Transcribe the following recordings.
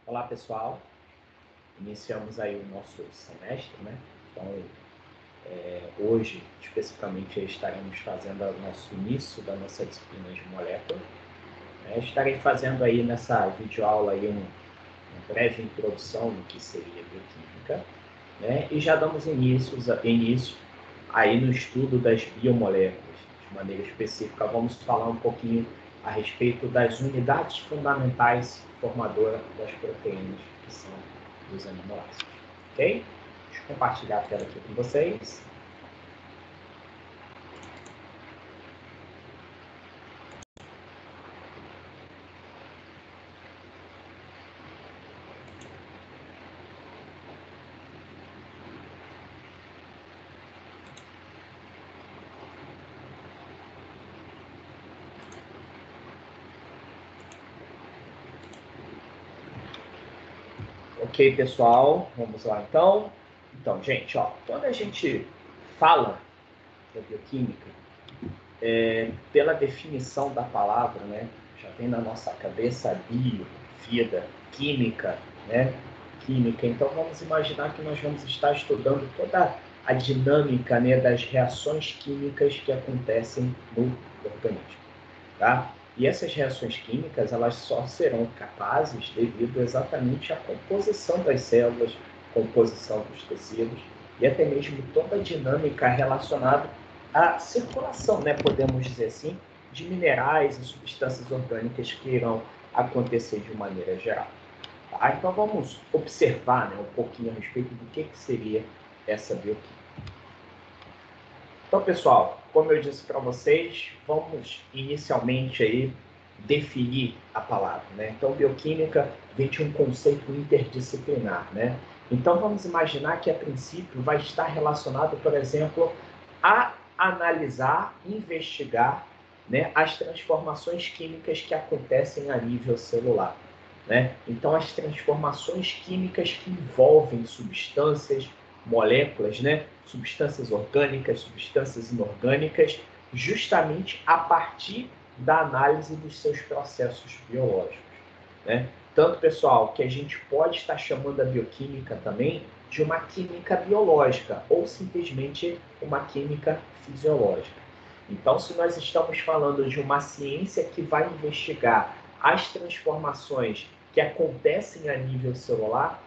Olá, pessoal. Iniciamos aí o nosso semestre, né? Então, hoje, especificamente, estaremos fazendo o nosso início da nossa disciplina de molécula. Estarei fazendo aí nessa videoaula aí uma breve introdução do que seria bioquímica, né? E já damos início aí no estudo das biomoléculas. De maneira específica, vamos falar um pouquinho a respeito das unidades fundamentais formadoras das proteínas, que são dos aminoácidos. Ok? Deixa eu compartilhar a tela aqui com vocês. Ok, pessoal, vamos lá então. Então, gente, quando a gente fala da bioquímica, pela definição da palavra, né, já vem na nossa cabeça bio, vida, química, né, química. Então, vamos imaginar que nós vamos estar estudando toda a dinâmica, né, das reações químicas que acontecem no organismo, tá? E essas reações químicas, elas só serão capazes devido exatamente à composição das células, composição dos tecidos e até mesmo toda a dinâmica relacionada à circulação, né, podemos dizer assim, de minerais e substâncias orgânicas que irão acontecer de maneira geral. Tá? Então vamos observar, né, um pouquinho a respeito do que seria essa bioquímica. Então, pessoal, como eu disse para vocês, vamos inicialmente aí definir a palavra, né? Então, bioquímica vem de um conceito interdisciplinar, né? Então, vamos imaginar que, a princípio, vai estar relacionado, por exemplo, a analisar, investigar, né, as transformações químicas que acontecem a nível celular, né? Então, as transformações químicas que envolvem substâncias, moléculas, né? Substâncias orgânicas, substâncias inorgânicas, justamente a partir da análise dos seus processos biológicos, né? Tanto, pessoal, que a gente pode estar chamando a bioquímica também de uma química biológica ou simplesmente uma química fisiológica. Então, se nós estamos falando de uma ciência que vai investigar as transformações que acontecem a nível celular,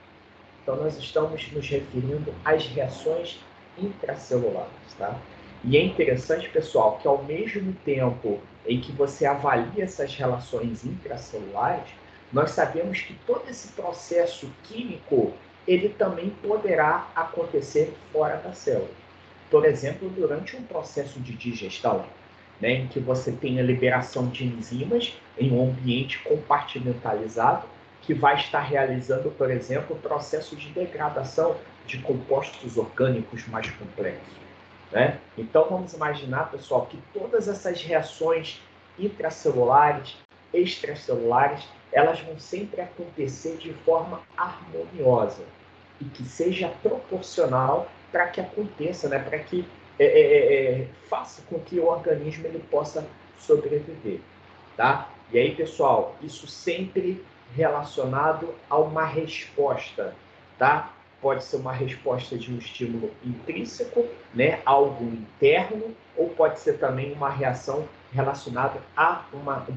então nós estamos nos referindo às reações intracelulares, tá? E é interessante, pessoal, que ao mesmo tempo em que você avalia essas relações intracelulares, nós sabemos que todo esse processo químico, ele também poderá acontecer fora da célula. Por exemplo, durante um processo de digestão, né, em que você tem a liberação de enzimas em um ambiente compartimentalizado, que vai estar realizando, por exemplo, o processo de degradação de compostos orgânicos mais complexos, né? Então, vamos imaginar, pessoal, que todas essas reações intracelulares, extracelulares, elas vão sempre acontecer de forma harmoniosa e que seja proporcional para que aconteça, né? Para que faça com que o organismo ele possa sobreviver, tá? E aí, pessoal, isso sempre relacionado a uma resposta, tá? Pode ser uma resposta de um estímulo intrínseco, né, algo interno, ou pode ser também uma reação relacionada a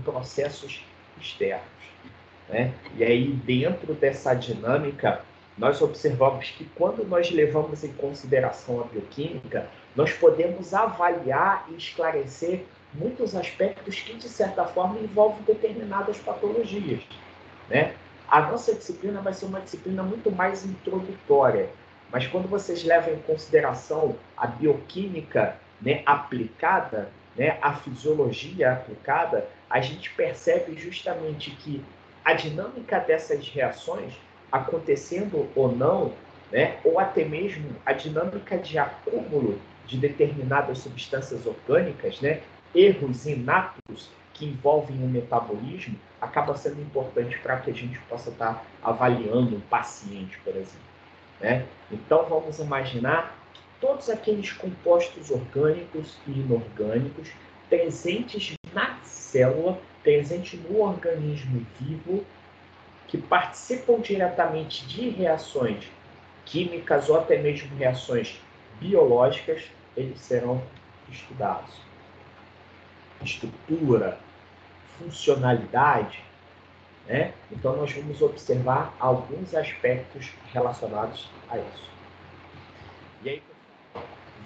processos externos, né? E aí, dentro dessa dinâmica, nós observamos que quando nós levamos em consideração a bioquímica, nós podemos avaliar e esclarecer muitos aspectos que, de certa forma, envolvem determinadas patologias, né? A nossa disciplina vai ser uma disciplina muito mais introdutória, mas quando vocês levam em consideração a bioquímica, né, aplicada, né, a fisiologia aplicada, a gente percebe justamente que a dinâmica dessas reações, acontecendo ou não, né, ou até mesmo a dinâmica de acúmulo de determinadas substâncias orgânicas, né, erros inatos que envolvem o metabolismo, acaba sendo importante para que a gente possa estar avaliando um paciente, por exemplo, né? Então, vamos imaginar todos aqueles compostos orgânicos e inorgânicos presentes na célula, presentes no organismo vivo, que participam diretamente de reações químicas ou até mesmo reações biológicas, eles serão estudados. Estrutura, funcionalidade, né? Então, nós vamos observar alguns aspectos relacionados a isso. E aí,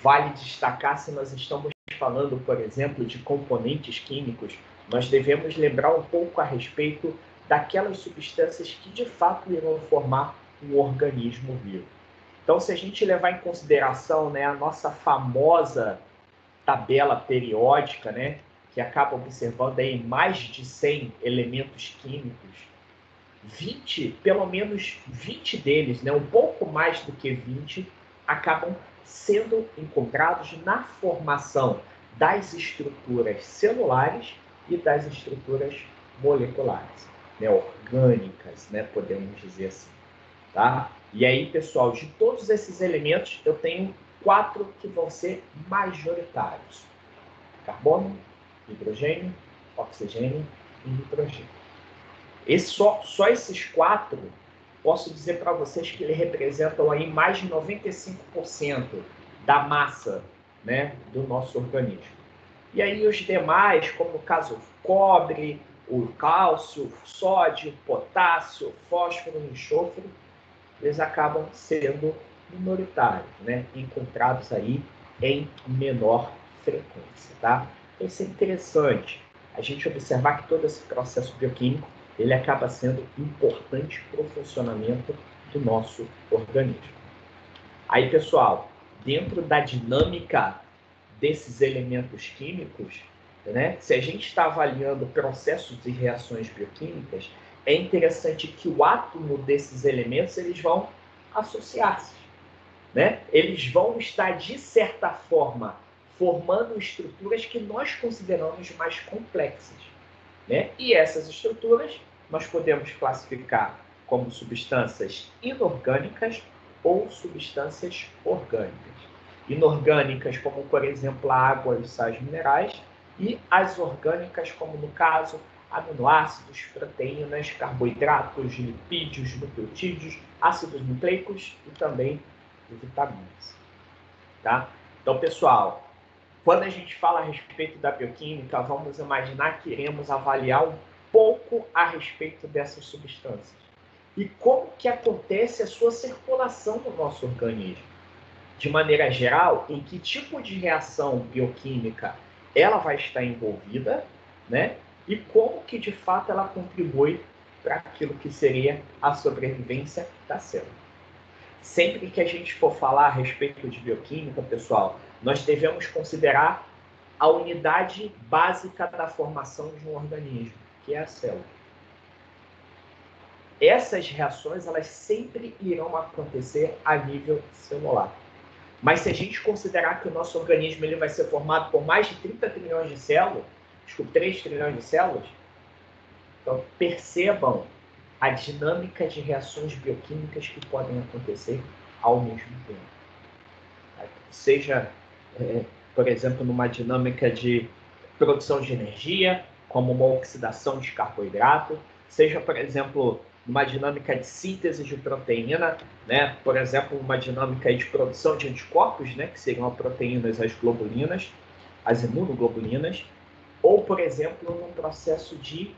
vale destacar, se nós estamos falando, por exemplo, de componentes químicos, nós devemos lembrar um pouco a respeito daquelas substâncias que, de fato, irão formar um organismo vivo. Então, se a gente levar em consideração, né, a nossa famosa tabela periódica, né, que acaba observando aí mais de 100 elementos químicos, pelo menos 20 deles, né, um pouco mais do que 20, acabam sendo encontrados na formação das estruturas celulares e das estruturas moleculares, né, orgânicas, né, podemos dizer assim. Tá? E aí, pessoal, de todos esses elementos, eu tenho 4 que vão ser majoritários: carbono, hidrogênio, oxigênio e nitrogênio. Só esses 4, posso dizer para vocês que eles representam aí mais de 95% da massa, né, do nosso organismo. E aí os demais, como no caso o cobre, o cálcio, sódio, potássio, fósforo e enxofre, eles acabam sendo minoritários, né, encontrados aí em menor frequência, tá? Então, isso é interessante, a gente observar que todo esse processo bioquímico, ele acaba sendo importante para o funcionamento do nosso organismo. Aí, pessoal, dentro da dinâmica desses elementos químicos, né, se a gente está avaliando processos e reações bioquímicas, é interessante que o átomo desses elementos eles vão associar-se, né? Eles vão estar, de certa forma, formando estruturas que nós consideramos mais complexas, né? E essas estruturas nós podemos classificar como substâncias inorgânicas ou substâncias orgânicas. Inorgânicas, como por exemplo a água e os sais minerais, e as orgânicas, como no caso aminoácidos, proteínas, carboidratos, lipídios, nucleotídeos, ácidos nucleicos e também vitaminas. Tá? Então, pessoal, quando a gente fala a respeito da bioquímica, vamos imaginar que iremos avaliar um pouco a respeito dessas substâncias e como que acontece a sua circulação no nosso organismo. De maneira geral, em que tipo de reação bioquímica ela vai estar envolvida, né? E como que de fato ela contribui para aquilo que seria a sobrevivência da célula. Sempre que a gente for falar a respeito de bioquímica, pessoal, nós devemos considerar a unidade básica da formação de um organismo, que é a célula. Essas reações, elas sempre irão acontecer a nível celular. Mas se a gente considerar que o nosso organismo ele vai ser formado por mais de 30 trilhões de células, 3 trilhões de células, então percebam a dinâmica de reações bioquímicas que podem acontecer ao mesmo tempo. Seja, por exemplo, numa dinâmica de produção de energia, como uma oxidação de carboidrato, seja, por exemplo, numa dinâmica de síntese de proteína, né? Por exemplo, uma dinâmica de produção de anticorpos, né? Que seriam as proteínas, as globulinas, as imunoglobulinas, ou, por exemplo, num processo de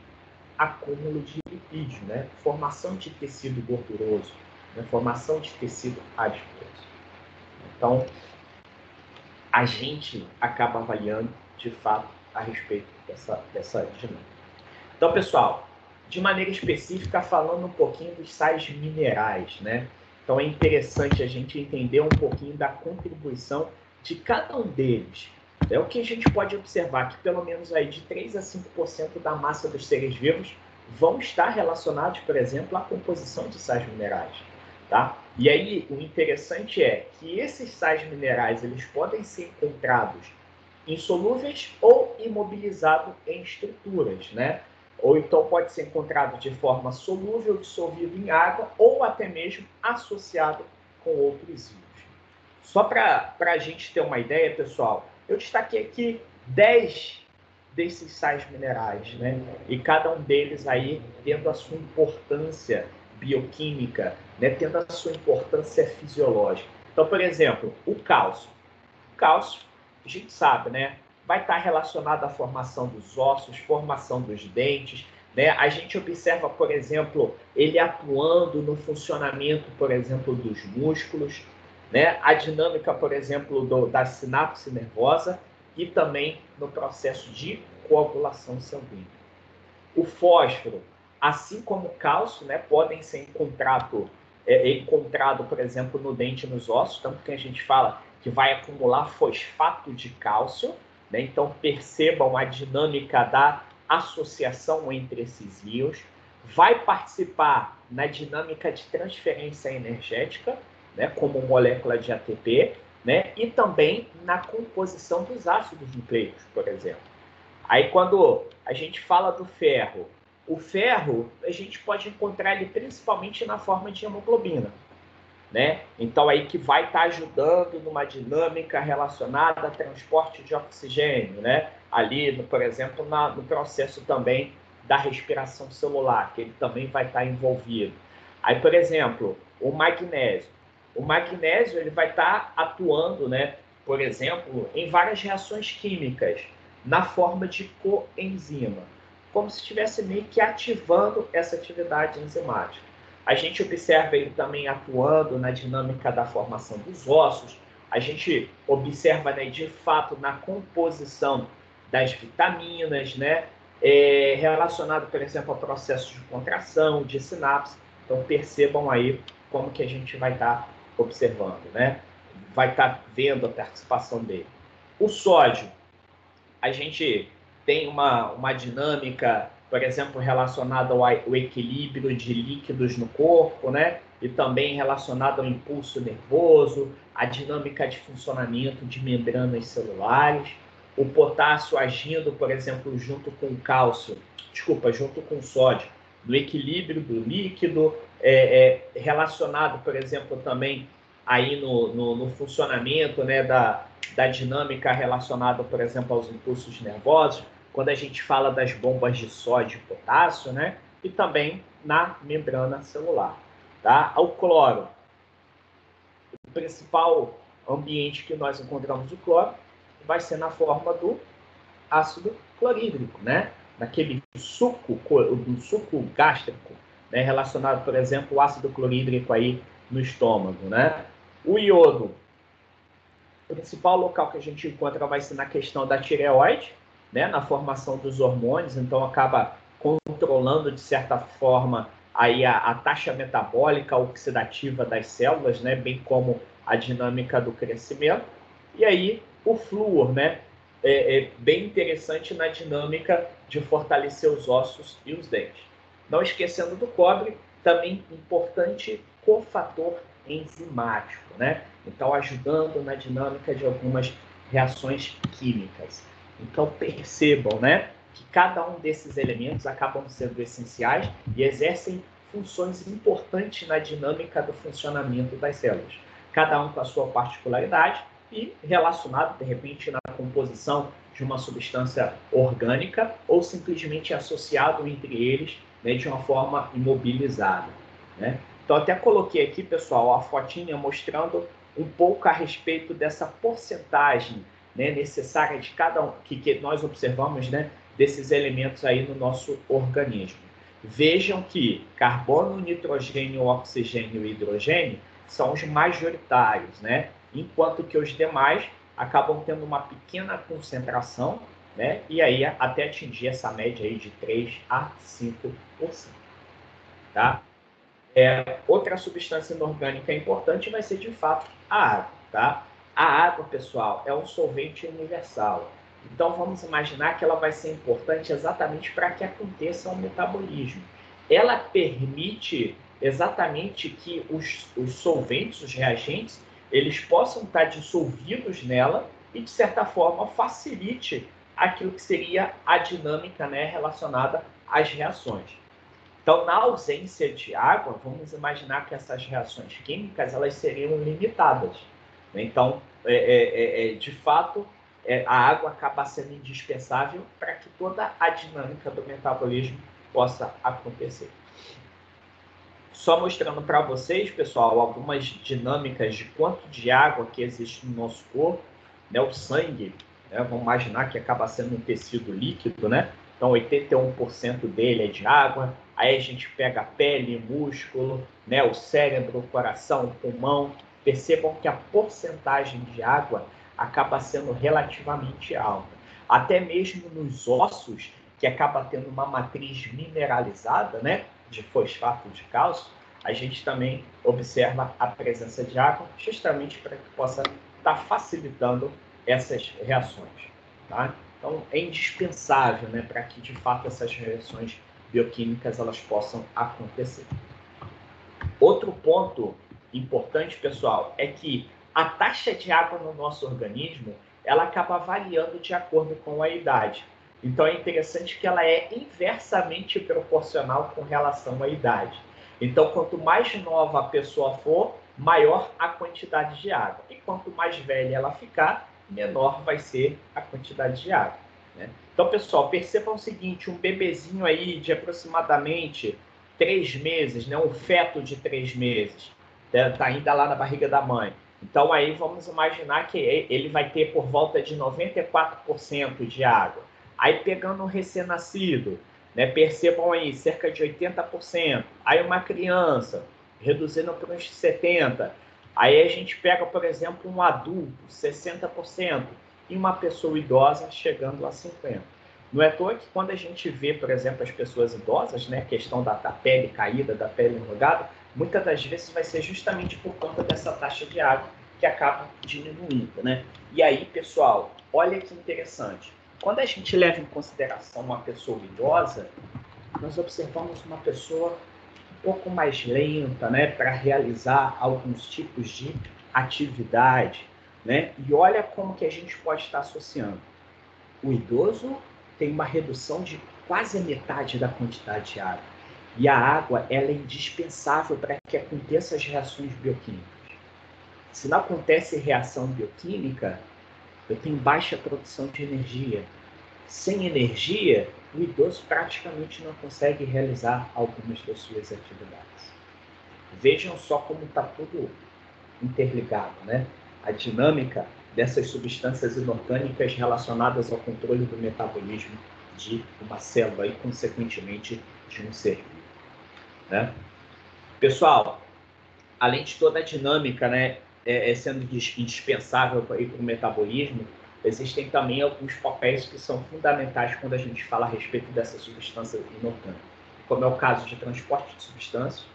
acúmulo de lipídio, né? Formação de tecido gorduroso, né? Formação de tecido adiposo. Então, a gente acaba avaliando, de fato, a respeito dessa dinâmica. Então, pessoal, de maneira específica, falando um pouquinho dos sais minerais, né? Então, é interessante a gente entender um pouquinho da contribuição de cada um deles. É o que a gente pode observar, que pelo menos aí de 3 a 5% da massa dos seres vivos vão estar relacionados, por exemplo, à composição de sais minerais. Tá? E aí, o interessante é que esses sais minerais eles podem ser encontrados insolúveis ou imobilizados em estruturas, né? Ou então pode ser encontrado de forma solúvel, dissolvido em água, ou até mesmo associado com outros íons. Só para a gente ter uma ideia, pessoal, eu destaquei aqui 10 desses sais minerais, né? E cada um deles aí tendo a sua importância bioquímica, né? Tendo a sua importância fisiológica. Então, por exemplo, o cálcio. O cálcio, a gente sabe, né? Vai estar relacionado à formação dos ossos, formação dos dentes, né? A gente observa, por exemplo, ele atuando no funcionamento, por exemplo, dos músculos, né? A dinâmica, por exemplo, da sinapse nervosa e também no processo de coagulação sanguínea. O fósforo, assim como o cálcio, né, podem ser encontrado, por exemplo, no dente e nos ossos, tanto que a gente fala que vai acumular fosfato de cálcio, né? Então percebam a dinâmica da associação entre esses íons, vai participar na dinâmica de transferência energética, né, como molécula de ATP, né, e também na composição dos ácidos nucleicos, por exemplo. Aí quando a gente fala do ferro, o ferro a gente pode encontrar ele principalmente na forma de hemoglobina, né? Então aí que vai estar ajudando numa dinâmica relacionada a transporte de oxigênio, né? Ali, por exemplo, no processo também da respiração celular, que ele também vai estar envolvido. Aí, por exemplo, o magnésio. O magnésio ele vai estar atuando, né? Por exemplo, em várias reações químicas na forma de coenzima, como se estivesse meio que ativando essa atividade enzimática. A gente observa ele também atuando na dinâmica da formação dos ossos, a gente observa, né, de fato, na composição das vitaminas, né, relacionado, por exemplo, ao processo de contração, de sinapse. Então, percebam aí como que a gente vai estar observando, né? Vai estar vendo a participação dele. O sódio, a gente tem uma dinâmica, por exemplo, relacionada ao equilíbrio de líquidos no corpo, né? E também relacionada ao impulso nervoso, a dinâmica de funcionamento de membranas celulares. O potássio agindo, por exemplo, junto com o cálcio, junto com o sódio, no equilíbrio do líquido, relacionado, por exemplo, também aí no funcionamento, né, da dinâmica relacionada, por exemplo, aos impulsos nervosos, quando a gente fala das bombas de sódio e potássio, né? E também na membrana celular. Tá? O cloro, o principal ambiente que nós encontramos o cloro vai ser na forma do ácido clorídrico, né? Naquele suco, do suco gástrico, né? Relacionado, por exemplo, ao ácido clorídrico aí no estômago, né? O iodo, o principal local que a gente encontra vai ser na questão da tireoide, né, na formação dos hormônios, então acaba controlando, de certa forma, aí a taxa metabólica oxidativa das células, né, bem como a dinâmica do crescimento. E aí o flúor, né, é bem interessante na dinâmica de fortalecer os ossos e os dentes. Não esquecendo do cobre, também importante cofator enzimático, né? Então, ajudando na dinâmica de algumas reações químicas. Então, percebam, né, que cada um desses elementos acabam sendo essenciais e exercem funções importantes na dinâmica do funcionamento das células. Cada um com a sua particularidade e relacionado, de repente, na composição de uma substância orgânica ou simplesmente associado entre eles, né, de uma forma imobilizada, né? Então, até coloquei aqui, pessoal, a fotinha mostrando um pouco a respeito dessa porcentagem, né, necessária de cada um, que nós observamos, né, desses elementos aí no nosso organismo. Vejam que carbono, nitrogênio, oxigênio e hidrogênio são os majoritários, né? Enquanto que os demais acabam tendo uma pequena concentração, né? E aí até atingir essa média aí de 3 a 5%. Tá? Outra substância inorgânica importante vai ser, de fato, a água. Tá? A água, pessoal, é um solvente universal. Então, vamos imaginar que ela vai ser importante exatamente para que aconteça o metabolismo. Ela permite exatamente que os solventes, os reagentes, eles possam estar dissolvidos nela e, de certa forma, facilite aquilo que seria a dinâmica, né, relacionada às reações. Então, na ausência de água, vamos imaginar que essas reações químicas elas seriam limitadas, Então, de fato, a água acaba sendo indispensável para que toda a dinâmica do metabolismo possa acontecer. Só mostrando para vocês, pessoal, algumas dinâmicas de quanto de água que existe no nosso corpo, né? O sangue, né? Vamos imaginar que acaba sendo um tecido líquido, né? Então, 81% dele é de água. Aí a gente pega a pele, músculo, né? O cérebro, o coração, o pulmão. Percebam que a porcentagem de água acaba sendo relativamente alta. Até mesmo nos ossos, que acaba tendo uma matriz mineralizada, né? De fosfato de cálcio, a gente também observa a presença de água, justamente para que possa estar facilitando essas reações. Tá? Então, é indispensável, né, para que, de fato, essas reações bioquímicas elas possam acontecer. Outro ponto importante, pessoal, é que a taxa de água no nosso organismo ela acaba variando de acordo com a idade. Então, é interessante que ela é inversamente proporcional com relação à idade. Então, quanto mais nova a pessoa for, maior a quantidade de água. E quanto mais velha ela ficar, menor vai ser a quantidade de água. Né? Então, pessoal, percebam o seguinte, um bebezinho aí de aproximadamente 3 meses, né? Um feto de 3 meses, está ainda lá na barriga da mãe. Então, aí vamos imaginar que ele vai ter por volta de 94% de água. Aí, pegando um recém-nascido, né, percebam aí, cerca de 80%. Aí, uma criança, reduzindo para uns 70%. Aí, a gente pega, por exemplo, um adulto, 60%. E uma pessoa idosa chegando a 50%. Não é à toa que quando a gente vê, por exemplo, as pessoas idosas, né, a questão da pele caída, da pele enrugada, muitas das vezes vai ser justamente por conta dessa taxa de água que acaba diminuindo, né? E aí, pessoal, olha que interessante. Quando a gente leva em consideração uma pessoa idosa, nós observamos uma pessoa um pouco mais lenta, né, para realizar alguns tipos de atividade, né? E olha como que a gente pode estar associando. O idoso tem uma redução de quase a metade da quantidade de água. E a água ela é indispensável para que aconteçam as reações bioquímicas. Se não acontece reação bioquímica, eu tenho baixa produção de energia. Sem energia, o idoso praticamente não consegue realizar algumas das suas atividades. Vejam só como está tudo interligado, né? A dinâmica dessas substâncias inorgânicas relacionadas ao controle do metabolismo de uma célula e, consequentemente, de um ser vivo, né? Pessoal, além de toda a dinâmica, né, sendo indispensável para o metabolismo, existem também alguns papéis que são fundamentais quando a gente fala a respeito dessas substâncias inorgânicas, como é o caso de transporte de substâncias.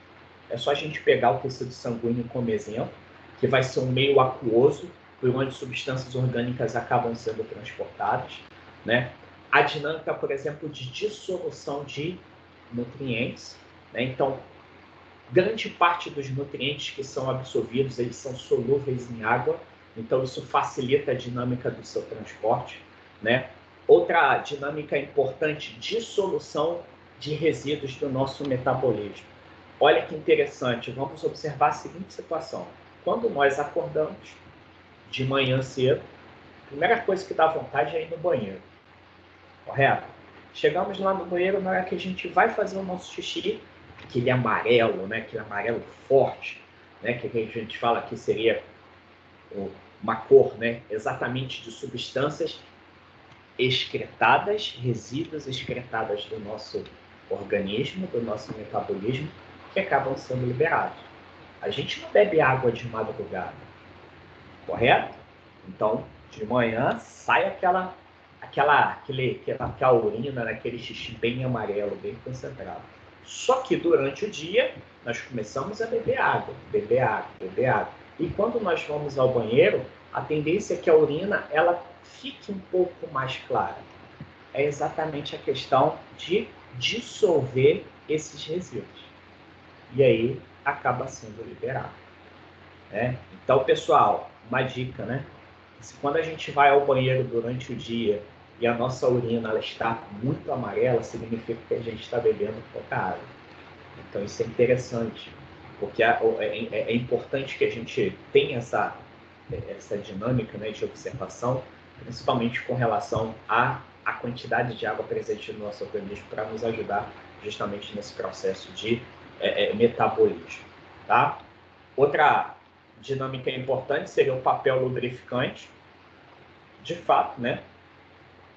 É só a gente pegar o tecido sanguíneo como exemplo, que vai ser um meio aquoso, por onde substâncias orgânicas acabam sendo transportadas, né? A dinâmica, por exemplo, de dissolução de nutrientes, né? Então, grande parte dos nutrientes que são absorvidos, eles são solúveis em água, então isso facilita a dinâmica do seu transporte, né? Outra dinâmica importante, dissolução de resíduos do nosso metabolismo. Olha que interessante, vamos observar a seguinte situação. Quando nós acordamos de manhã cedo, a primeira coisa que dá vontade é ir no banheiro, correto? Chegamos lá no banheiro, na hora que a gente vai fazer o nosso xixi, aquele amarelo, né? Aquele amarelo forte, né? Que a gente fala que seria uma cor, né? Exatamente de substâncias excretadas, resíduos excretadas do nosso organismo, do nosso metabolismo, que acabam sendo liberados. A gente não bebe água de madrugada, correto? Então, de manhã sai aquela urina, aquele xixi bem amarelo, bem concentrado. Só que durante o dia, nós começamos a beber água, beber água, beber água. E quando nós vamos ao banheiro, a tendência é que a urina ela fique um pouco mais clara. É exatamente a questão de dissolver esses resíduos. E aí acaba sendo liberado. Né? Então, pessoal, uma dica, né? Se quando a gente vai ao banheiro durante o dia e a nossa urina ela está muito amarela, significa que a gente está bebendo pouca água. Então, isso é interessante, porque é importante que a gente tenha essa dinâmica, né, de observação, principalmente com relação à quantidade de água presente no nosso organismo para nos ajudar justamente nesse processo de metabolismo, tá? Outra dinâmica importante seria o papel lubrificante. De fato, né,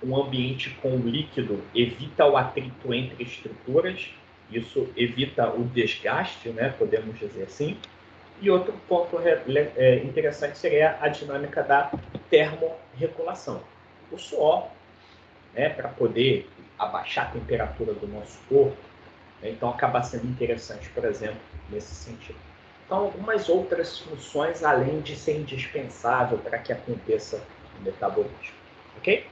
um ambiente com líquido evita o atrito entre estruturas, isso evita o desgaste, né, podemos dizer assim. E outro ponto interessante seria a dinâmica da termorregulação. O suor, né, para poder abaixar a temperatura do nosso corpo, né, então acaba sendo interessante, por exemplo, nesse sentido. Então, algumas outras funções, além de ser indispensável para que aconteça o metabolismo. Ok?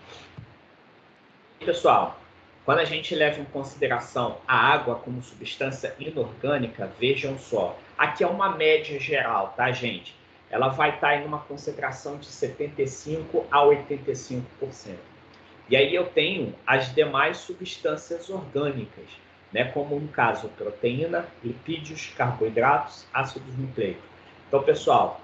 Pessoal, quando a gente leva em consideração a água como substância inorgânica, vejam só, aqui é uma média geral, tá, gente? Ela vai estar em uma concentração de 75% a 85%. E aí eu tenho as demais substâncias orgânicas, né, como no caso proteína, lipídios, carboidratos, ácidos nucleicos. Então, pessoal,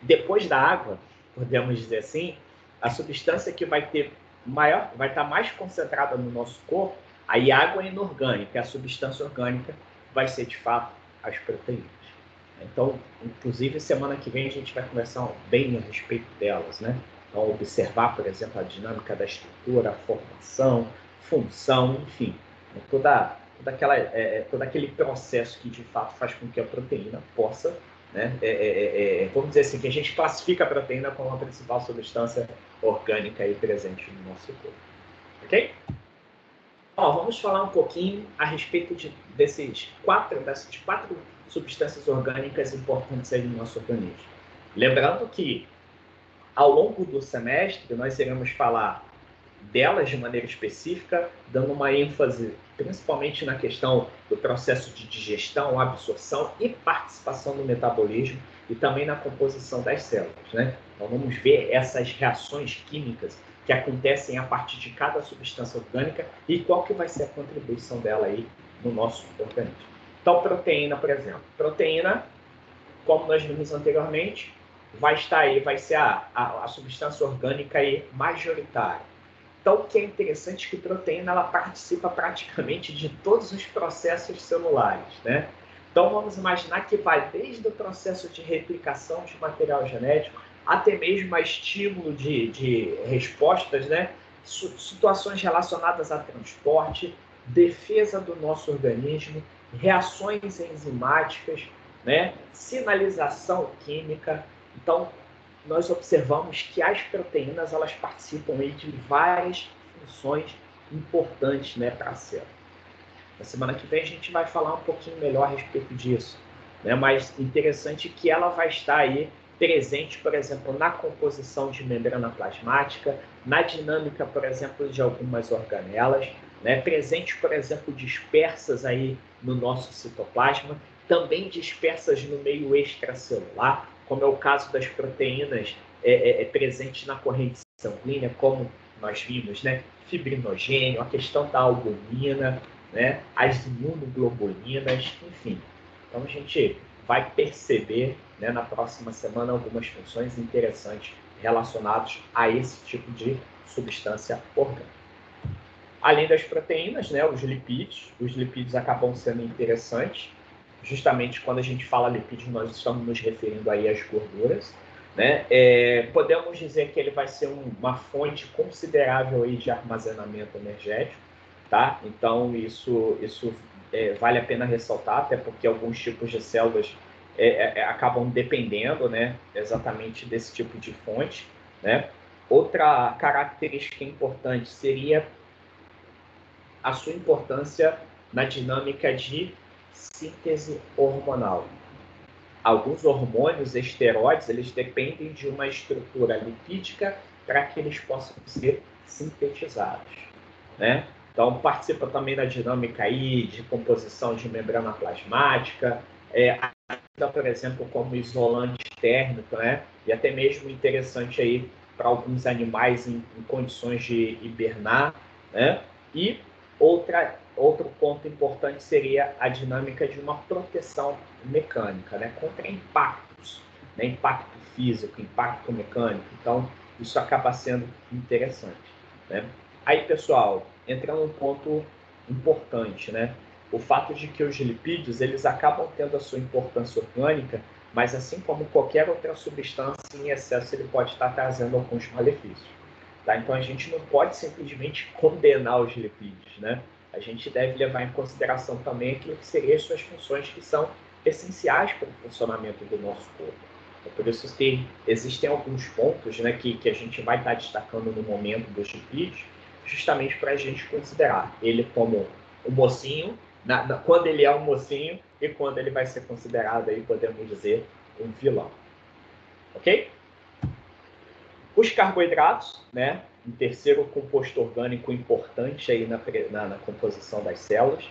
depois da água, podemos dizer assim, a substância que vai estar mais concentrada no nosso corpo, aí a água inorgânica, a substância orgânica vai ser de fato as proteínas. Então, inclusive, semana que vem a gente vai conversar bem a respeito delas, né? Então, observar, por exemplo, a dinâmica da estrutura, a formação, função, enfim, todo aquele processo que de fato faz com que a proteína possa, né, vamos dizer assim, que a gente classifica a proteína como a principal substância orgânica aí presente no nosso corpo. Ok? Ó, vamos falar um pouquinho a respeito dessas quatro substâncias orgânicas importantes aí no nosso organismo. Lembrando que, ao longo do semestre, nós iremos falar delas de maneira específica, dando uma ênfase principalmente na questão do processo de digestão, absorção e participação no metabolismo e também na composição das células, né? Então vamos ver essas reações químicas que acontecem a partir de cada substância orgânica e qual que vai ser a contribuição dela aí no nosso organismo. Então, proteína, por exemplo. Proteína, como nós vimos anteriormente, vai estar aí, vai ser a substância orgânica aí majoritária. Então, o que é interessante é que a proteína ela participa praticamente de todos os processos celulares, né? Então, vamos imaginar que vai desde o processo de replicação de material genético até mesmo a estímulo de respostas, né? Situações relacionadas a transporte, defesa do nosso organismo, reações enzimáticas, né? Sinalização química. Então, nós observamos que as proteínas elas participam aí de várias funções importantes, né, para a célula. Na semana que vem a gente vai falar um pouquinho melhor a respeito disso, né? Mas interessante que ela vai estar aí presente, por exemplo, na composição de membrana plasmática, na dinâmica, por exemplo, de algumas organelas, né? Presente, por exemplo, dispersas aí no nosso citoplasma, também dispersas no meio extracelular, como é o caso das proteínas presentes na corrente sanguínea, como nós vimos, né? Fibrinogênio, a questão da albumina, né? As imunoglobulinas, enfim. Então a gente vai perceber, né, na próxima semana algumas funções interessantes relacionadas a esse tipo de substância orgânica. Além das proteínas, né, os lipídios acabam sendo interessantes, justamente quando a gente fala lipídios, nós estamos nos referindo aí às gorduras, né? Podemos dizer que ele vai ser uma fonte considerável aí de armazenamento energético, tá? Então, isso vale a pena ressaltar, até porque alguns tipos de células acabam dependendo, né, exatamente desse tipo de fonte, né? Outra característica importante seria a sua importância na dinâmica de síntese hormonal. Alguns hormônios esteroides, eles dependem de uma estrutura lipídica para que eles possam ser sintetizados, né? Então, participa também da dinâmica aí de composição de membrana plasmática, por exemplo, como isolante térmico, né? E até mesmo interessante aí para alguns animais em condições de hibernar, né? E outro ponto importante seria a dinâmica de uma proteção mecânica, né? Contra impactos. né? Impacto físico, impacto mecânico. Então, isso acaba sendo interessante, né? Aí, pessoal, entra um ponto importante, né? O fato de que os lipídios, eles acabam tendo a sua importância orgânica, mas assim como qualquer outra substância em excesso, ele pode estar trazendo alguns malefícios. Tá? Então, a gente não pode simplesmente condenar os lipídios, né? A gente deve levar em consideração também aquilo que seriam as suas funções que são essenciais para o funcionamento do nosso corpo. Então, por isso que existem alguns pontos, né, que a gente vai estar destacando no momento dos lipídios, justamente para a gente considerar ele como um mocinho, quando ele é um mocinho e quando ele vai ser considerado, aí, podemos dizer, um vilão. Ok? Os carboidratos, né? Um terceiro composto orgânico importante aí na composição das células.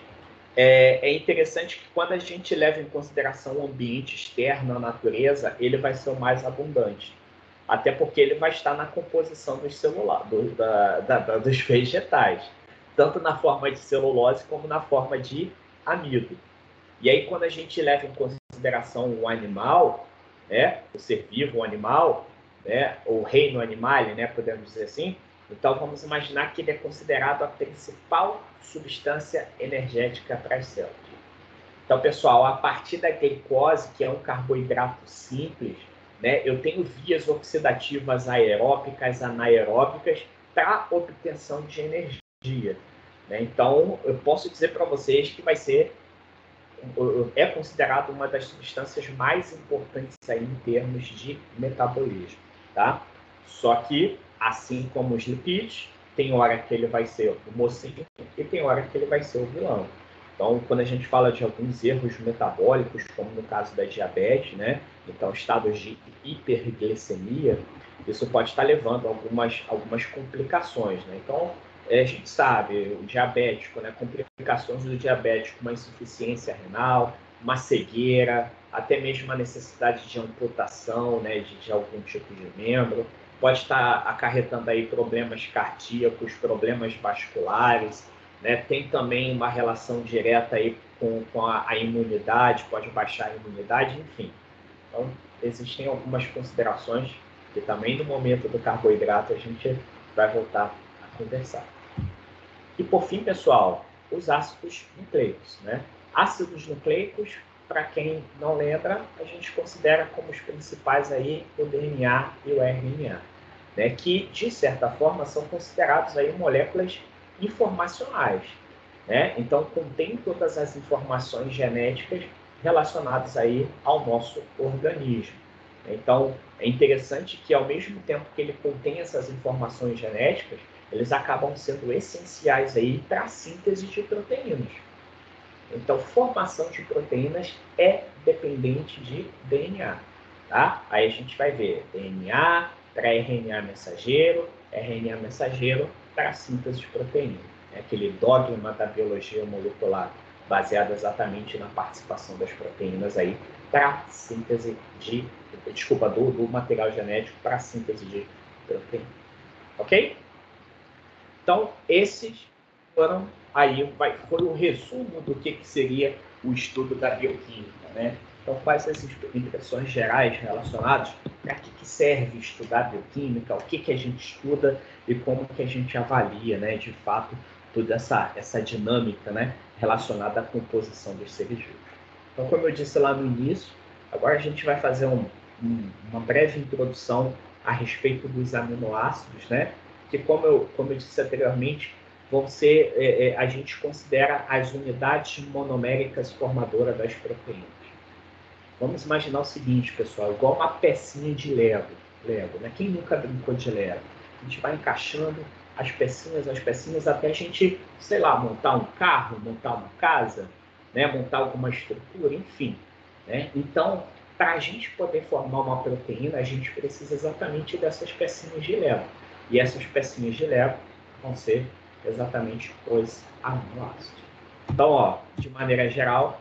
É interessante que quando a gente leva em consideração o ambiente externo, a natureza, ele vai ser o mais abundante. Até porque ele vai estar na composição dos celulares, dos vegetais, tanto na forma de celulose como na forma de amido. E aí, quando a gente leva em consideração o animal, né, o ser vivo, o animal, né, o reino animal, né, podemos dizer assim, então vamos imaginar que ele é considerado a principal substância energética para as células. Então, pessoal, a partir da glicose, que é um carboidrato simples, né, eu tenho vias oxidativas aeróbicas, anaeróbicas para obtenção de energia. Né? Então, eu posso dizer para vocês que é considerado uma das substâncias mais importantes aí em termos de metabolismo, tá? Só que, assim como os lipídios, tem hora que ele vai ser o mocinho e tem hora que ele vai ser o vilão. Então, quando a gente fala de alguns erros metabólicos, como no caso da diabetes, né? Então, estados de hiperglicemia, isso pode estar levando a algumas complicações, né? Então, a gente sabe, o diabético, né, complicações do diabético, uma insuficiência renal, uma cegueira, até mesmo a necessidade de amputação, né, de algum tipo de membro, pode estar acarretando aí problemas cardíacos, problemas vasculares, né, tem também uma relação direta aí com a imunidade, pode baixar a imunidade, enfim. Então, existem algumas considerações que também no momento do carboidrato a gente vai voltar a conversar. E por fim, pessoal, os ácidos nucleicos, né? Ácidos nucleicos, para quem não lembra, a gente considera como os principais aí o DNA e o RNA, né? Que de certa forma são considerados aí moléculas informacionais, né? Então contém todas as informações genéticas relacionadas aí ao nosso organismo. Então é interessante que ao mesmo tempo que ele contém essas informações genéticas, eles acabam sendo essenciais aí para a síntese de proteínas. Então, formação de proteínas é dependente de DNA, tá? Aí a gente vai ver DNA para RNA mensageiro para síntese de proteína. É aquele dogma da biologia molecular baseado exatamente na participação das proteínas aí para síntese do material genético para síntese de proteína. Ok? Então, esses foram foi o resumo do que seria o estudo da bioquímica, né? Então, quais as impressões gerais relacionadas para que serve estudar bioquímica, o que a gente estuda e como que a gente avalia, né, de fato, toda essa dinâmica, né, relacionada à composição dos seres vivos. Então, como eu disse lá no início, agora a gente vai fazer uma breve introdução a respeito dos aminoácidos, né? Que como eu disse anteriormente, vão ser, a gente considera as unidades monoméricas formadoras das proteínas. Vamos imaginar o seguinte, pessoal, igual uma pecinha de Lego, né? Quem nunca brincou de Lego? A gente vai encaixando as pecinhas, até a gente, sei lá, montar um carro, montar uma casa, né? Montar alguma estrutura, enfim. Né? Então, para a gente poder formar uma proteína, a gente precisa exatamente dessas pecinhas de Lego. E essas pecinhas de Lego vão ser exatamente os aminoácidos. Então, ó, de maneira geral,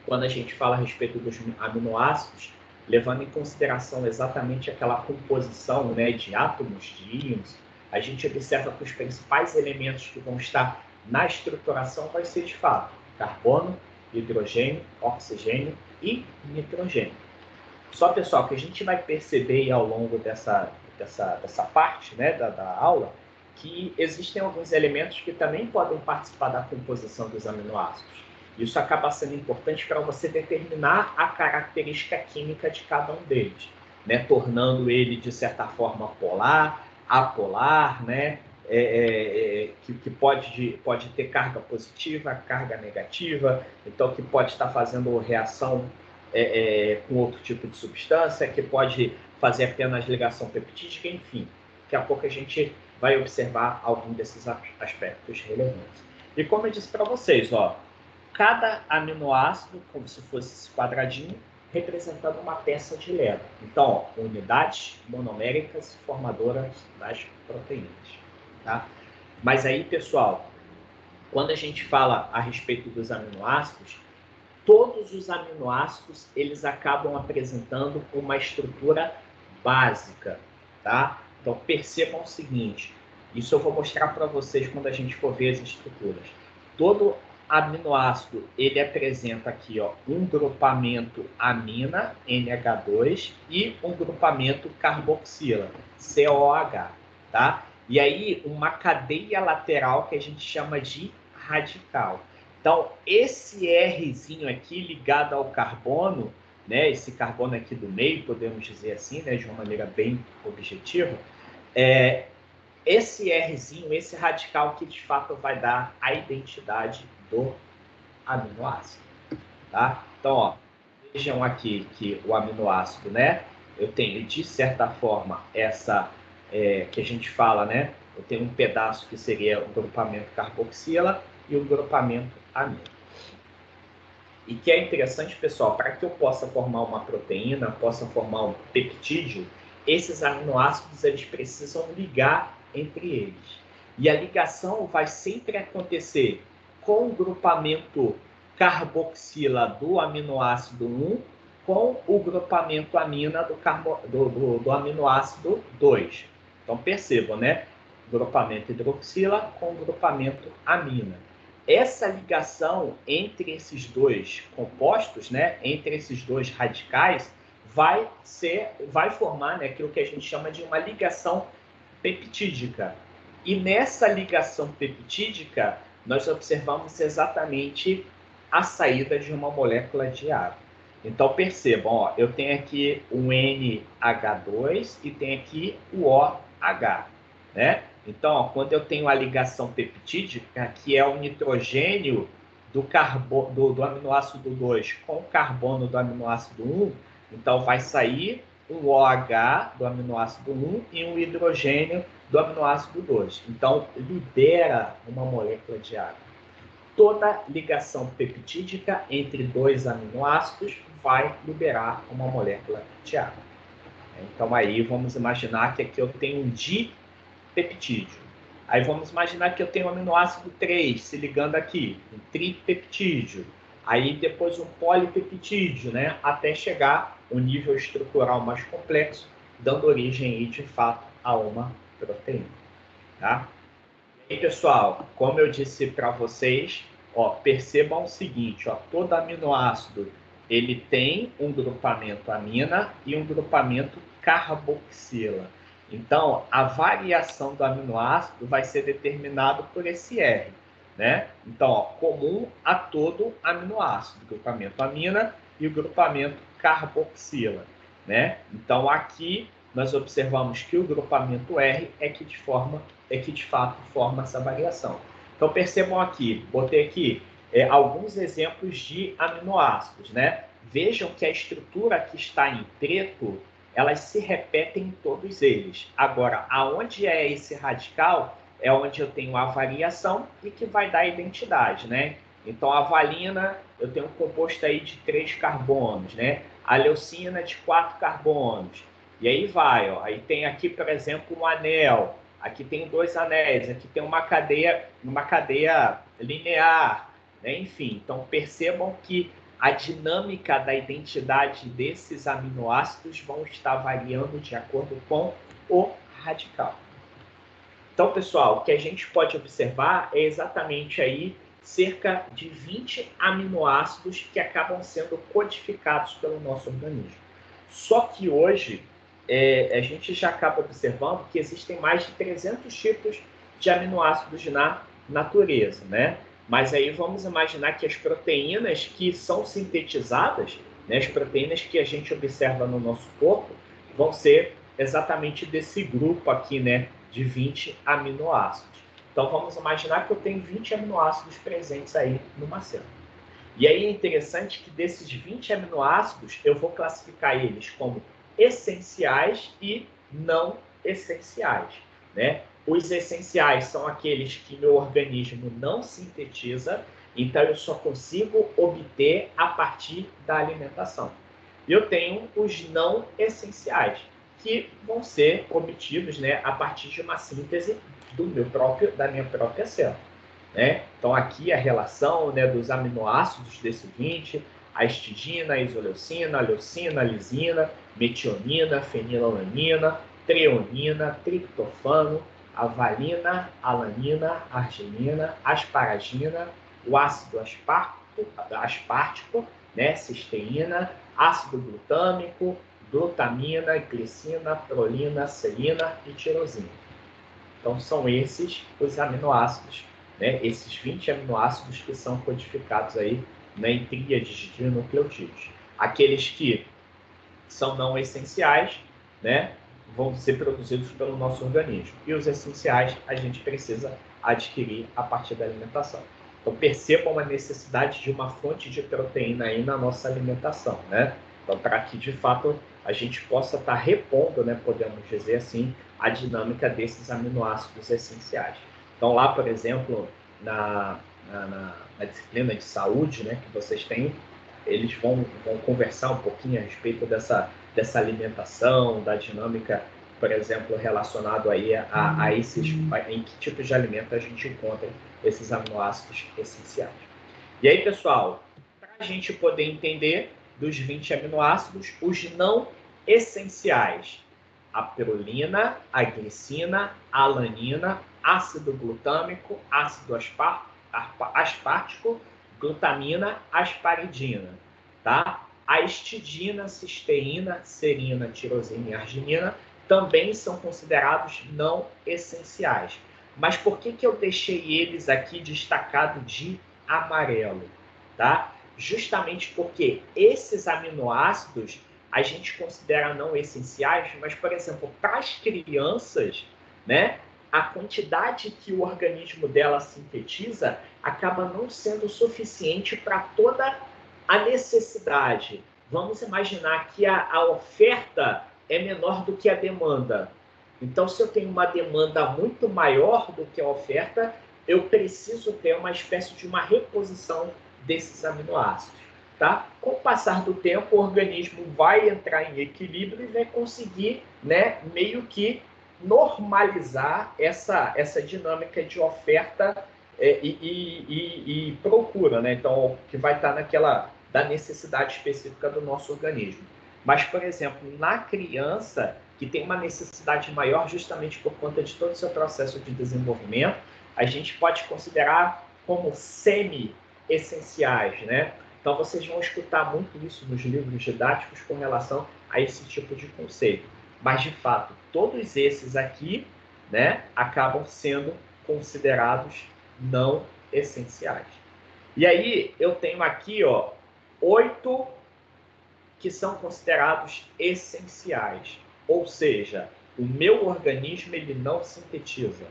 quando a gente fala a respeito dos aminoácidos, levando em consideração exatamente aquela composição, né, de átomos, de íons, a gente observa que os principais elementos que vão estar na estruturação vai ser, de fato, carbono, hidrogênio, oxigênio e nitrogênio. Só, pessoal, que a gente vai perceber ao longo dessa parte, né, da aula, que existem alguns elementos que também podem participar da composição dos aminoácidos. Isso acaba sendo importante para você determinar a característica química de cada um deles, né, tornando ele, de certa forma, polar, apolar, né, que pode ter carga positiva, carga negativa, então que pode estar fazendo reação com outro tipo de substância, que pode fazer apenas ligação peptídica, enfim. Daqui a pouco a gente vai observar algum desses aspectos relevantes. E como eu disse para vocês, ó, cada aminoácido, como se fosse esse quadradinho, representando uma peça de Lego. Então, ó, unidades monoméricas formadoras das proteínas. Tá? Mas aí, pessoal, quando a gente fala a respeito dos aminoácidos, todos os aminoácidos eles acabam apresentando uma estrutura básica, tá? Então percebam o seguinte, isso eu vou mostrar para vocês quando a gente for ver as estruturas. Todo aminoácido ele apresenta aqui, ó, um grupamento amina NH2 e um grupamento carboxila COH, tá? E aí uma cadeia lateral que a gente chama de radical. Então, esse Rzinho aqui ligado ao carbono, né, esse carbono aqui do meio, podemos dizer assim, né, de uma maneira bem objetiva, esse Rzinho, esse radical que de fato vai dar a identidade do aminoácido. Tá? Então, ó, vejam aqui que o aminoácido, né, eu tenho de certa forma essa que a gente fala, né, eu tenho um pedaço que seria o grupamento carboxila e o grupamento amina. E que é interessante, pessoal, para que eu possa formar uma proteína, possa formar um peptídeo, esses aminoácidos eles precisam ligar entre eles. E a ligação vai sempre acontecer com o grupamento carboxila do aminoácido 1 com o grupamento amina do aminoácido 2. Então percebam, né? Grupamento hidroxila com grupamento amina. Essa ligação entre esses dois compostos, né, entre esses dois radicais, vai formar, né, aquilo que a gente chama de uma ligação peptídica. E nessa ligação peptídica, nós observamos exatamente a saída de uma molécula de água. Então percebam, ó, eu tenho aqui um NH2 e tenho aqui o OH, né? Então, ó, quando eu tenho a ligação peptídica, que é o nitrogênio do aminoácido 2 com o carbono do aminoácido 1, então vai sair um OH do aminoácido 1 e um hidrogênio do aminoácido 2. Então, libera uma molécula de água. Toda ligação peptídica entre dois aminoácidos vai liberar uma molécula de água. Então, aí vamos imaginar que aqui eu tenho um dipeptídeo. Aí vamos imaginar que eu tenho o aminoácido 3 se ligando aqui, um tripeptídeo. Aí depois um polipeptídeo, né? Até chegar ao nível estrutural mais complexo, dando origem aí, de fato, a uma proteína. Tá? E aí, pessoal, como eu disse para vocês, ó, percebam o seguinte, ó, todo aminoácido ele tem um grupamento amina e um grupamento carboxila. Então, a variação do aminoácido vai ser determinado por esse R, né? Então, ó, comum a todo aminoácido, grupamento amina e o grupamento carboxila, né? Então, aqui nós observamos que o grupamento R é que de fato forma essa variação. Então, percebam aqui, botei aqui alguns exemplos de aminoácidos, né? Vejam que a estrutura que está em preto, elas se repetem em todos eles. Agora, aonde é esse radical, é onde eu tenho a variação e que vai dar a identidade, né? Então, a valina, eu tenho um composto aí de 3 carbonos, né? A leucina de 4 carbonos. E aí vai, ó. Aí tem aqui, por exemplo, um anel. Aqui tem 2 anéis. Aqui tem uma cadeia linear, né? Enfim, então percebam que a dinâmica da identidade desses aminoácidos vão estar variando de acordo com o radical. Então, pessoal, o que a gente pode observar é exatamente aí cerca de 20 aminoácidos que acabam sendo codificados pelo nosso organismo. Só que hoje a gente já acaba observando que existem mais de 300 tipos de aminoácidos na natureza, né? Mas aí vamos imaginar que as proteínas que são sintetizadas, né, as proteínas que a gente observa no nosso corpo, vão ser exatamente desse grupo aqui, né, de 20 aminoácidos. Então vamos imaginar que eu tenho 20 aminoácidos presentes aí numa célula. E aí é interessante que desses 20 aminoácidos, eu vou classificar eles como essenciais e não essenciais, né? Os essenciais são aqueles que meu organismo não sintetiza, então eu só consigo obter a partir da alimentação. Eu tenho os não essenciais, que vão ser obtidos, né, a partir de uma síntese da minha própria célula. Né? Então, aqui a relação, né, dos aminoácidos desse 20, a histidina, a isoleucina, a leucina, a lisina, metionina, fenilalanina, treonina, triptofano, a valina, alanina, arginina, asparagina, o ácido aspartico, né, cisteína, ácido glutâmico, glutamina, glicina, prolina, serina e tirosina. Então, são esses os aminoácidos, né? Esses 20 aminoácidos que são codificados aí, né, em tríades de nucleotídeos. Aqueles que são não essenciais, né, vão ser produzidos pelo nosso organismo. E os essenciais a gente precisa adquirir a partir da alimentação. Então, percebam a necessidade de uma fonte de proteína aí na nossa alimentação, né? Então, para que, de fato, a gente possa estar repondo, né, podemos dizer assim, a dinâmica desses aminoácidos essenciais. Então, lá, por exemplo, na disciplina de saúde, né, que vocês têm, eles vão conversar um pouquinho a respeito dessa alimentação, da dinâmica, por exemplo, relacionado aí a esses, em que tipos de alimento a gente encontra esses aminoácidos essenciais. E aí, pessoal, para a gente poder entender dos 20 aminoácidos, os não essenciais: a prolina, a glicina, a alanina, ácido glutâmico, ácido aspartico, glutamina, asparidina, tá? A histidina, cisteína, serina, tirosina e arginina também são considerados não essenciais. Mas por que eu deixei eles aqui destacado de amarelo, tá? Justamente porque esses aminoácidos a gente considera não essenciais, mas, por exemplo, para as crianças, né, a quantidade que o organismo dela sintetiza acaba não sendo suficiente para toda a necessidade. Vamos imaginar que a oferta é menor do que a demanda. Então, se eu tenho uma demanda muito maior do que a oferta, eu preciso ter uma espécie de uma reposição desses aminoácidos. Tá? Com o passar do tempo, o organismo vai entrar em equilíbrio e vai conseguir, né, meio que normalizar essa dinâmica de oferta e procura, né? Então, que vai estar naquela da necessidade específica do nosso organismo. Mas, por exemplo, na criança, que tem uma necessidade maior justamente por conta de todo o seu processo de desenvolvimento, a gente pode considerar como semi-essenciais, né? Então, vocês vão escutar muito isso nos livros didáticos com relação a esse tipo de conceito. Mas, de fato, todos esses aqui, né, acabam sendo considerados não essenciais. E aí, eu tenho aqui, ó, 8 que são considerados essenciais. Ou seja, o meu organismo ele não sintetiza.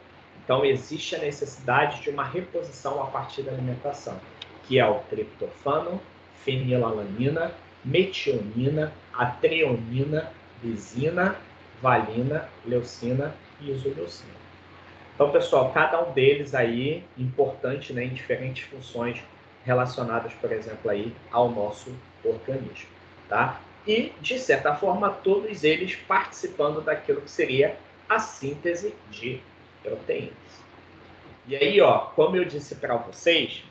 Então, existe a necessidade de uma reposição a partir da alimentação, que é o triptofano, fenilalanina, metionina, a treonina, lisina, valina, leucina e isoleucina. Então, pessoal, cada um deles aí importante, né, em diferentes funções relacionadas, por exemplo, aí ao nosso organismo, tá? E, de certa forma, todos eles participando daquilo que seria a síntese de proteínas. E aí, ó, como eu disse para vocês,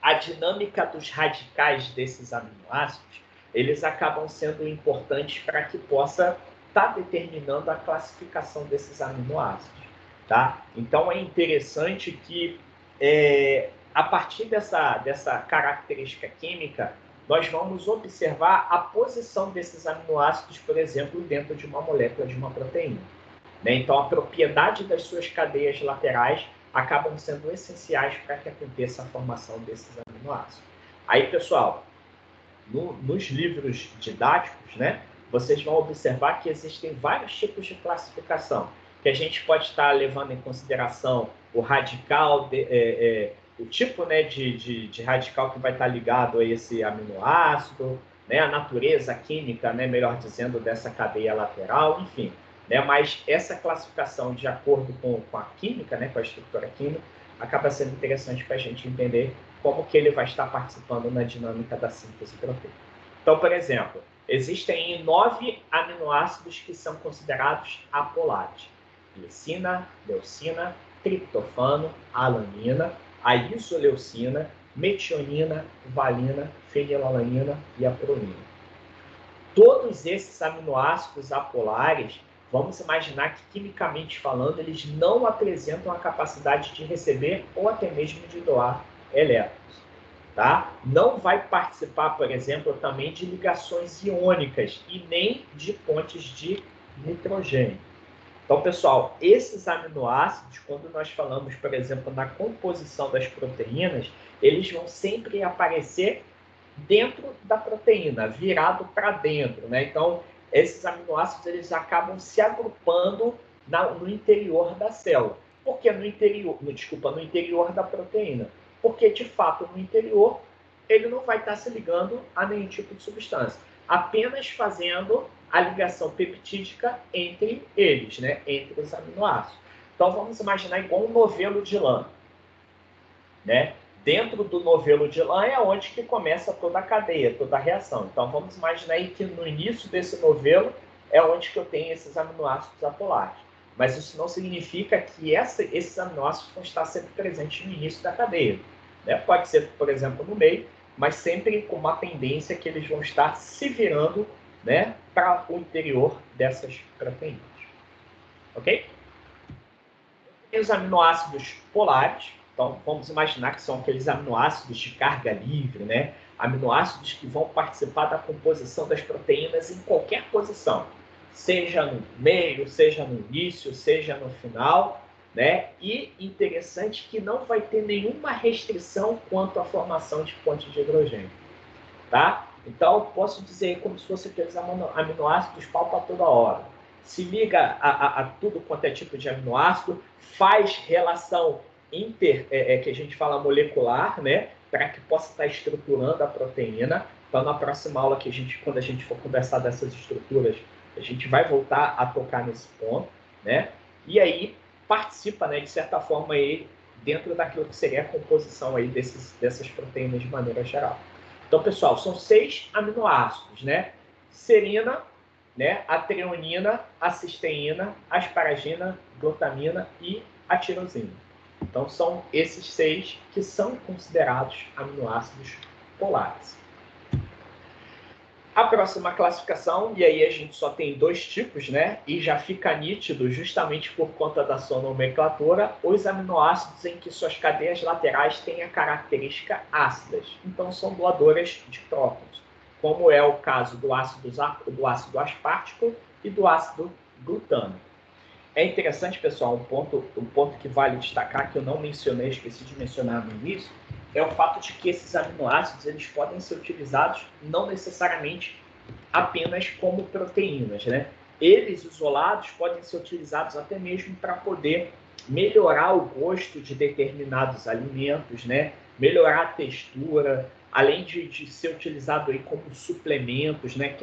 a dinâmica dos radicais desses aminoácidos, eles acabam sendo importantes para que possa estar determinando a classificação desses aminoácidos, tá? Então, é interessante que, a partir dessa característica química, nós vamos observar a posição desses aminoácidos, por exemplo, dentro de uma molécula de uma proteína. Né? Então, a propriedade das suas cadeias laterais acabam sendo essenciais para que aconteça a formação desses aminoácidos. Aí, pessoal, nos livros didáticos, né, vocês vão observar que existem vários tipos de classificação, que a gente pode estar levando em consideração o radical, o tipo, né, de radical que vai estar ligado a esse aminoácido, né, a natureza química, né, melhor dizendo, dessa cadeia lateral, enfim. Né, mas essa classificação de acordo com a química, né, com a estrutura química, acaba sendo interessante para a gente entender como que ele vai estar participando na dinâmica da síntese proteica. Então, por exemplo, existem 9 aminoácidos que são considerados apolares. Glicina, leucina, triptofano, alanina, a isoleucina, metionina, valina, fenilalanina e a prolina. Todos esses aminoácidos apolares, vamos imaginar que, quimicamente falando, eles não apresentam a capacidade de receber ou até mesmo de doar elétrons. Tá? Não vai participar, por exemplo, também de ligações iônicas e nem de pontes de nitrogênio. Então, pessoal, esses aminoácidos, quando nós falamos, por exemplo, na composição das proteínas, eles vão sempre aparecer dentro da proteína, virado para dentro, né? Então, esses aminoácidos eles acabam se agrupando no interior da célula. Por que no interior da proteína? Porque, de fato, no interior, ele não vai estar se ligando a nenhum tipo de substância, apenas fazendo a ligação peptídica entre eles, né? Entre os aminoácidos. Então, vamos imaginar igual um novelo de lã, né? Dentro do novelo de lã é onde que começa toda a cadeia, toda a reação. Então, vamos imaginar aí que no início desse novelo é onde que eu tenho esses aminoácidos apolares. Mas isso não significa que esses aminoácidos vão estar sempre presentes no início da cadeia. Né? Pode ser, por exemplo, no meio, mas sempre com uma tendência que eles vão estar se virando, né, para o interior dessas proteínas. Ok? E os aminoácidos polares, então vamos imaginar que são aqueles aminoácidos de carga livre, né? Aminoácidos que vão participar da composição das proteínas em qualquer posição, seja no meio, seja no início, seja no final, né? E interessante que não vai ter nenhuma restrição quanto à formação de ponte de hidrogênio, tá? Então, posso dizer como se fosse aqueles aminoácidos pau para toda hora. Se liga a tudo quanto é tipo de aminoácido, faz relação que a gente fala molecular, né? Para que possa estar estruturando a proteína. Então, na próxima aula, quando a gente for conversar dessas estruturas, a gente vai voltar a tocar nesse ponto, né? E aí, participa, né, de certa forma, aí, dentro daquilo que seria a composição aí dessas proteínas de maneira geral. Então, pessoal, são 6 aminoácidos, né? Serina, né? A treonina, a cisteína, a asparagina, glutamina e a tirosina. Então, são esses 6 que são considerados aminoácidos polares. A próxima classificação, e aí a gente só tem 2 tipos, né? E já fica nítido, justamente por conta da sua nomenclatura, os aminoácidos em que suas cadeias laterais têm a característica ácidas. Então, são doadoras de prótons, como é o caso do ácido aspartico e do ácido glutâmico. É interessante, pessoal, um ponto que vale destacar, que eu não mencionei, esqueci de mencionar no início, é o fato de que esses aminoácidos eles podem ser utilizados não necessariamente apenas como proteínas, né? Eles isolados podem ser utilizados até mesmo para poder melhorar o gosto de determinados alimentos, né? Melhorar a textura, além de ser utilizado aí como suplementos, né?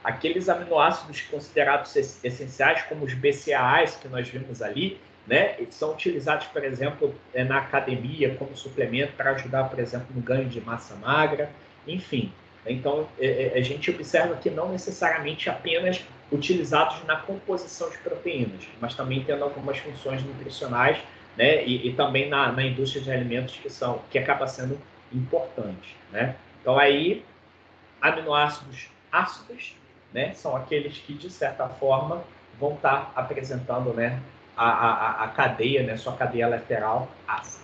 Aqueles aminoácidos considerados essenciais, como os BCAAs que nós vimos ali, né? Eles são utilizados, por exemplo, na academia como suplemento para ajudar, por exemplo, no ganho de massa magra, enfim. Então, a gente observa que não necessariamente apenas utilizados na composição de proteínas, mas também tendo algumas funções nutricionais, né? E também na indústria de alimentos que acaba sendo importante, né? Então, aí, aminoácidos ácidos, né? São aqueles que, de certa forma, vão estar apresentando, né, a cadeia, né, sua cadeia lateral ácida.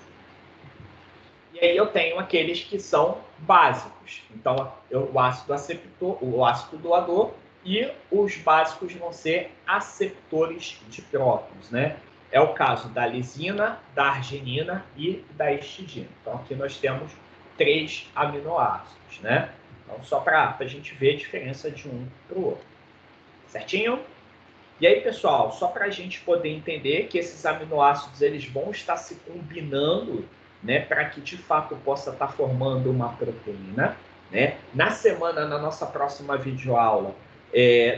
E aí eu tenho aqueles que são básicos. Então, o ácido aceptor, o ácido doador, e os básicos vão ser aceptores de prótons, né? É o caso da lisina, da arginina e da histidina. Então, aqui nós temos 3 aminoácidos, né? Então, só para a gente ver a diferença de um para o outro. Certinho? E aí, pessoal, só para a gente poder entender que esses aminoácidos eles vão estar se combinando, né, para que de fato possa estar formando uma proteína, né? Na nossa próxima videoaula,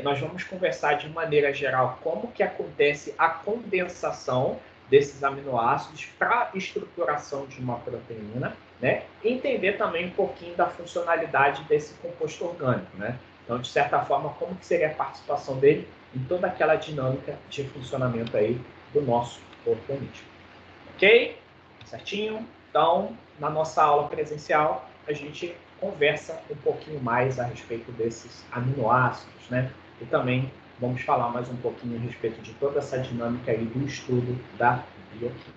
nós vamos conversar de maneira geral como que acontece a condensação desses aminoácidos para a estruturação de uma proteína, né? E entender também um pouquinho da funcionalidade desse composto orgânico, né? Então, de certa forma, como que seria a participação dele em toda aquela dinâmica de funcionamento aí do nosso organismo. Ok? Certinho? Então, na nossa aula presencial, a gente conversa um pouquinho mais a respeito desses aminoácidos, né? E também vamos falar mais um pouquinho a respeito de toda essa dinâmica aí do estudo da bioquímica.